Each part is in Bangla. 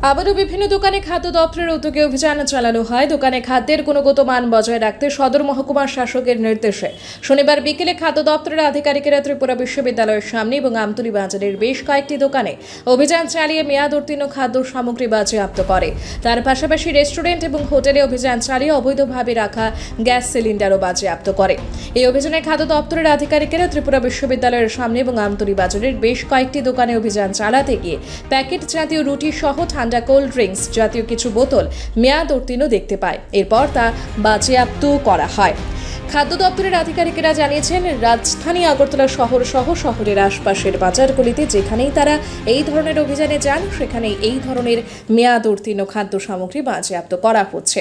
আবারও বিভিন্ন দোকানে খাদ্য দপ্তরের উদ্যোগে অভিযান চালানো হয়। দোকানে খাদ্যের গুণগত মান বজায় রাখতে সদর মহকুমা শাসকের নির্দেশে শনিবার বিকেলে খাদ্য দপ্তরের আধিকারিকেরা ত্রিপুরা বিশ্ববিদ্যালয়ের সামনে এবং আমতলী বাজারের বেশ কয়েকটি দোকানে অভিযান চালিয়ে মেয়াদ উত্তীর্ণ খাদ্য সামগ্রী বাজেয়াপ্ত করে। তার পাশাপাশি রেস্টুরেন্ট এবং হোটেলে অভিযান চালিয়ে অবৈধভাবে রাখা গ্যাস সিলিন্ডারও বাজেয়াপ্ত করে। এই অভিযানে খাদ্য দপ্তরের আধিকারিকেরা ত্রিপুরা বিশ্ববিদ্যালয়ের সামনে এবং আমতলী বাজারের বেশ কয়েকটি দোকানে অভিযান চালাতে গিয়ে প্যাকেট জাতীয় রুটি সহ কোল্ড ড্রিঙ্কস জাতীয় কিছু বোতল মেয়াদ উত্তীর্ণ দেখতে পায়। এরপর তা বাজেয়াপ্ত করা হয়। খাদ্য দপ্তরের আধিকারিকেরা জানিয়েছেন, রাজধানী আগরতলা শহর সহ শহরের আশপাশের বাজারগুলিতে যেখানেই তারা এই ধরনের অভিযানে যান সেখানেই এই ধরনের মেয়াদ উত্তীর্ণ খাদ্য সামগ্রী বাজেয়াপ্ত করা হচ্ছে।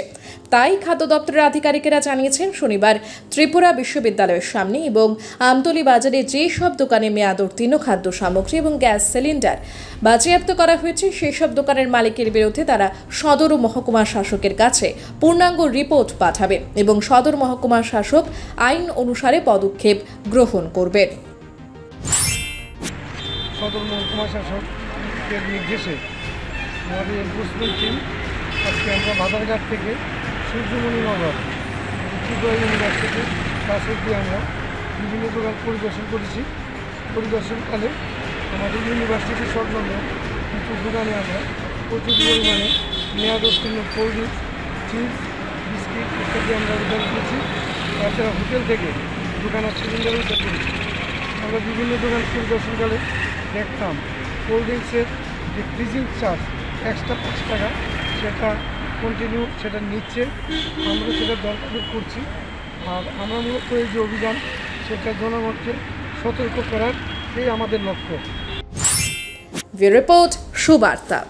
তাই খাদ্য দপ্তরের আধিকারিকেরা জানিয়েছেন, শনিবার ত্রিপুরা বিশ্ববিদ্যালয়ের সামনে এবং আমতলী বাজারে যেসব দোকানে মেয়াদ উত্তীর্ণ খাদ্য সামগ্রী এবং গ্যাস সিলিন্ডার বাজেয়াপ্ত করা হয়েছে সেসব দোকানের মালিকের বিরুদ্ধে তারা সদর মহকুমা শাসকের কাছে পূর্ণাঙ্গ রিপোর্ট পাঠাবে এবং সদর মহকুমা শাসক আইন অনুসারে পদক্ষেপ গ্রহণ করবেন। সদর মহকুমা শাসকের নির্দেশে আমাদের এনফোর্সমেন্ট টিম আজকে আমরা বাজারঘাট থেকে সূর্যমণি নগর ত্রিপুরা ইউনিভার্সিটির কাছ অব্দি আমরা বিভিন্ন দোকান পরিদর্শন করেছি। পরিদর্শনকালে আমাদের ইউনিভার্সিটির সংলগ্ন কিছু দোকানে আমরা প্রচুর পরিমাণে মেয়াদ উত্তীর্ণ কোল্ড ড্রিঙ্কস, চিপস, বিস্কিট ইত্যাদি আমরা উদ্ধার করেছি। তাছাড়া হোটেল থেকে দোকানের সিলিন্ডার উদ্ধার করেছি। আমরা বিভিন্ন দোকান পরিদর্শনকালে দেখতাম কোল্ড ড্রিঙ্কসের যে ফ্রিজিং চার্জ এক্সট্রা 5 টাকা সেটা কন্টিনিউ সেটা নিচ্ছে। আমরা সেটা দরকার করছি। আর আমরা মূলত এই যে অভিযান সেটা জনগণকে সতর্ক করার এই আমাদের লক্ষ্য। রিপোর্ট সুবার্তা।